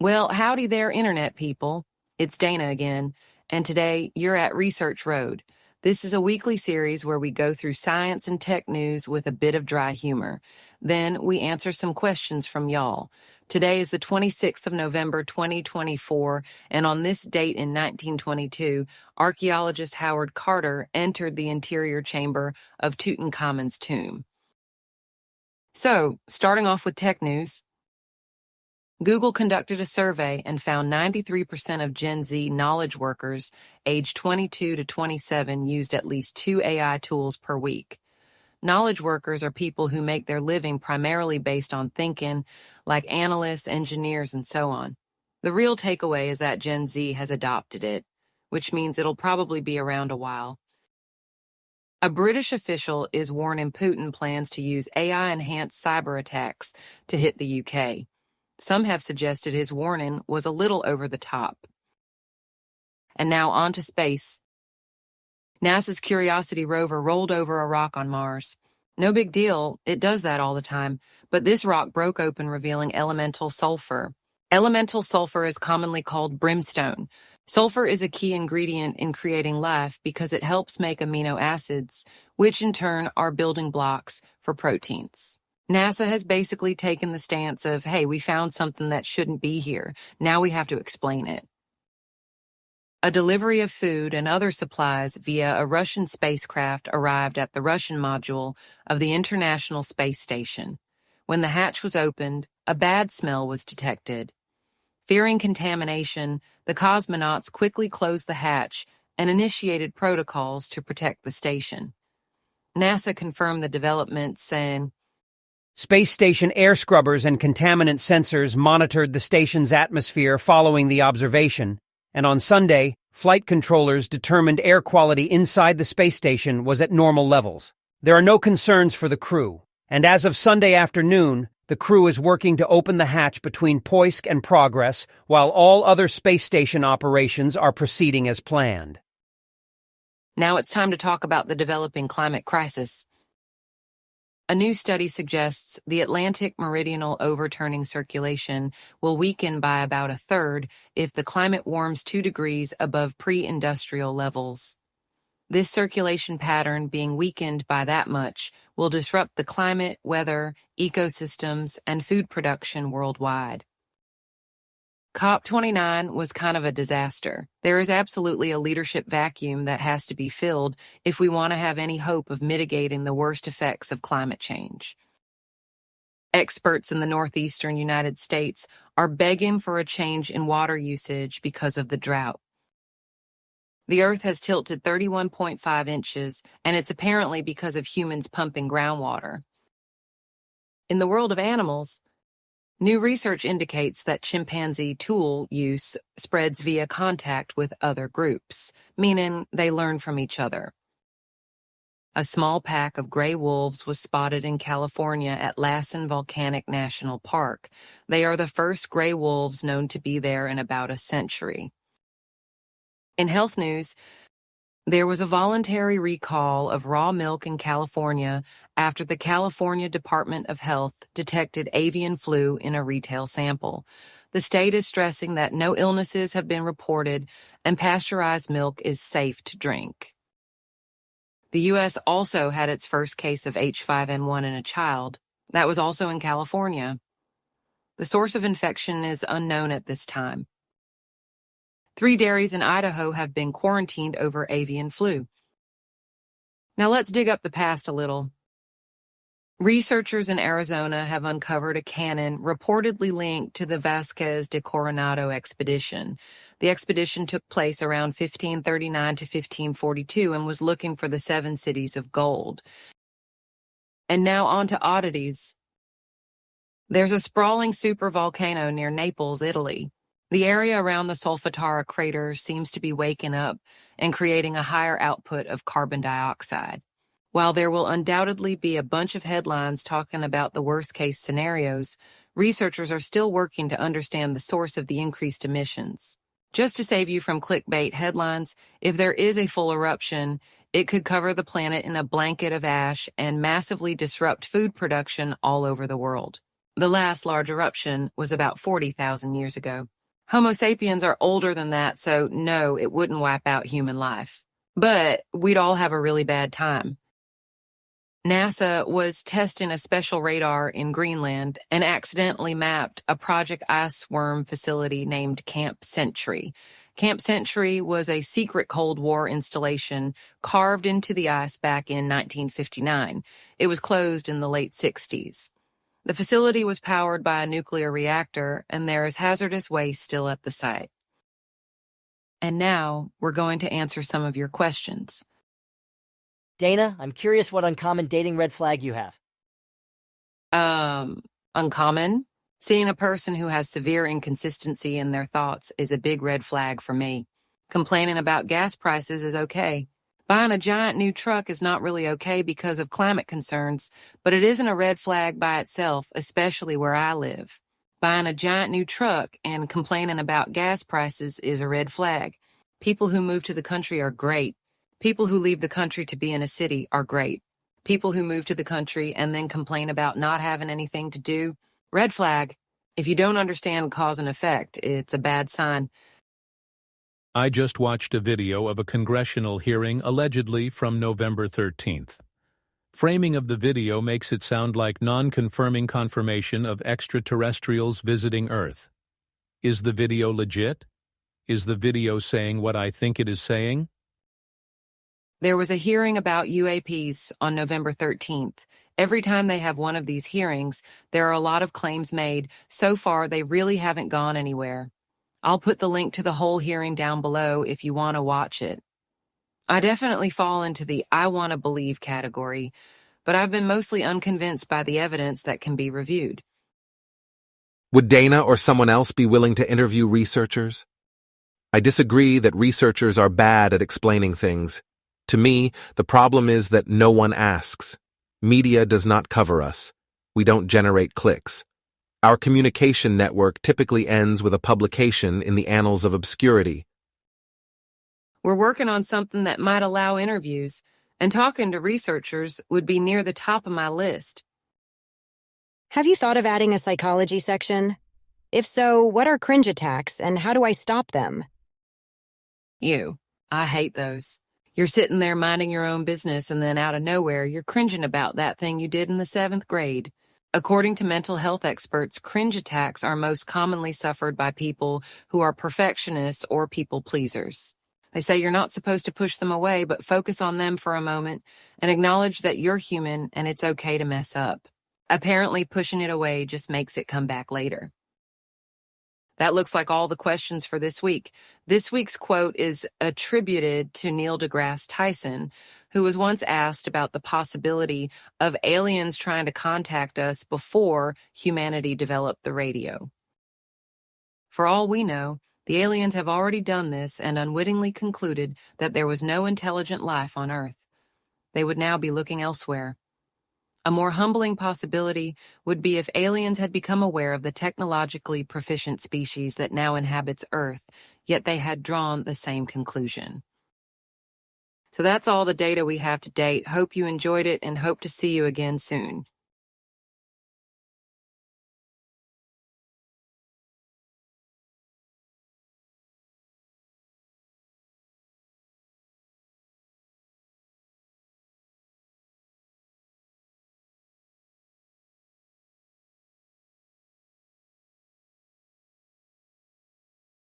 Well, howdy there, Internet people. It's Dana again, and today you're at Research Road. This is a weekly series where we go through science and tech news with a bit of dry humor. Then we answer some questions from y'all. Today is the 26th of November, 2024, and on this date in 1922, archaeologist Howard Carter entered the interior chamber of Tutankhamun's tomb. So, starting off with tech news, Google conducted a survey and found 93% of Gen Z knowledge workers aged 22 to 27 used at least 2 AI tools per week. Knowledge workers are people who make their living primarily based on thinking, like analysts, engineers, and so on. The real takeaway is that Gen Z has adopted it, which means it'll probably be around a while. A British official is warning Putin plans to use AI-enhanced cyber attacks to hit the UK. Some have suggested his warning was a little over the top. And now on to space. NASA's Curiosity rover rolled over a rock on Mars. No big deal, it does that all the time, but this rock broke open revealing elemental sulfur. Elemental sulfur is commonly called brimstone. Sulfur is a key ingredient in creating life because it helps make amino acids, which in turn are building blocks for proteins. NASA has basically taken the stance of, hey, we found something that shouldn't be here. Now we have to explain it. A delivery of food and other supplies via a Russian spacecraft arrived at the Russian module of the International Space Station. When the hatch was opened, a bad smell was detected. Fearing contamination, the cosmonauts quickly closed the hatch and initiated protocols to protect the station. NASA confirmed the developments, saying, Space station air scrubbers and contaminant sensors monitored the station's atmosphere following the observation, and on Sunday, flight controllers determined air quality inside the space station was at normal levels. There are no concerns for the crew, and as of Sunday afternoon, the crew is working to open the hatch between Poisk and Progress, while all other space station operations are proceeding as planned. Now it's time to talk about the developing climate crisis. A new study suggests the Atlantic meridional overturning circulation will weaken by about a third if the climate warms 2 degrees above pre-industrial levels. This circulation pattern being weakened by that much will disrupt the climate, weather, ecosystems, and food production worldwide. COP29 was kind of a disaster. There is absolutely a leadership vacuum that has to be filled if we want to have any hope of mitigating the worst effects of climate change. Experts in the northeastern United States are begging for a change in water usage because of the drought. The Earth has tilted 31.5 inches, and it's apparently because of humans pumping groundwater. In the world of animals, new research indicates that chimpanzee tool use spreads via contact with other groups, meaning they learn from each other. A small pack of gray wolves was spotted in California at Lassen Volcanic National Park. They are the first gray wolves known to be there in about a century. In health news, there was a voluntary recall of raw milk in California after the California Department of Health detected avian flu in a retail sample. The state is stressing that no illnesses have been reported and pasteurized milk is safe to drink. The U.S. also had its first case of H5N1 in a child. That was also in California. The source of infection is unknown at this time. 3 dairies in Idaho have been quarantined over avian flu. Now let's dig up the past a little. Researchers in Arizona have uncovered a cannon reportedly linked to the Vasquez de Coronado expedition. The expedition took place around 1539 to 1542 and was looking for the 7 cities of gold. And now on to oddities. There's a sprawling supervolcano near Naples, Italy. The area around the Solfatara crater seems to be waking up and creating a higher output of carbon dioxide. While there will undoubtedly be a bunch of headlines talking about the worst-case scenarios, researchers are still working to understand the source of the increased emissions. Just to save you from clickbait headlines, if there is a full eruption, it could cover the planet in a blanket of ash and massively disrupt food production all over the world. The last large eruption was about 40,000 years ago. Homo sapiens are older than that, so no, it wouldn't wipe out human life. But we'd all have a really bad time. NASA was testing a special radar in Greenland and accidentally mapped a Project Ice Worm facility named Camp Century. Camp Century was a secret Cold War installation carved into the ice back in 1959. It was closed in the late 60s. The facility was powered by a nuclear reactor, and there is hazardous waste still at the site. And now, we're going to answer some of your questions. Dana, I'm curious what uncommon dating red flag you have. Uncommon? Seeing a person who has severe inconsistency in their thoughts is a big red flag for me. Complaining about gas prices is okay. Buying a giant new truck is not really okay because of climate concerns, but it isn't a red flag by itself, especially where I live. Buying a giant new truck and complaining about gas prices is a red flag. People who move to the country are great. People who leave the country to be in a city are great. People who move to the country and then complain about not having anything to do, red flag. If you don't understand cause and effect, it's a bad sign. I just watched a video of a congressional hearing allegedly from November 13th. Framing of the video makes it sound like non-confirming confirmation of extraterrestrials visiting Earth. Is the video legit? Is the video saying what I think it is saying? There was a hearing about UAPs on November 13th. Every time they have one of these hearings, there are a lot of claims made. So far, they really haven't gone anywhere. I'll put the link to the whole hearing down below if you want to watch it. I definitely fall into the I want to believe category, but I've been mostly unconvinced by the evidence that can be reviewed. Would Dana or someone else be willing to interview researchers? I disagree that researchers are bad at explaining things. To me, the problem is that no one asks. Media does not cover us. We don't generate clicks. Our communication network typically ends with a publication in the annals of obscurity. We're working on something that might allow interviews, and talking to researchers would be near the top of my list. Have you thought of adding a psychology section? If so, what are cringe attacks and how do I stop them? I hate those. You're sitting there minding your own business and then out of nowhere you're cringing about that thing you did in the 7th grade. According to mental health experts, cringe attacks are most commonly suffered by people who are perfectionists or people pleasers. They say you're not supposed to push them away, but focus on them for a moment and acknowledge that you're human and it's okay to mess up. Apparently, pushing it away just makes it come back later. That looks like all the questions for this week. This week's quote is attributed to Neil deGrasse Tyson, who was once asked about the possibility of aliens trying to contact us before humanity developed the radio. For all we know, the aliens have already done this and unwittingly concluded that there was no intelligent life on Earth. They would now be looking elsewhere. A more humbling possibility would be if aliens had become aware of the technologically proficient species that now inhabits Earth, yet they had drawn the same conclusion. So that's all the data we have to date. Hope you enjoyed it and hope to see you again soon.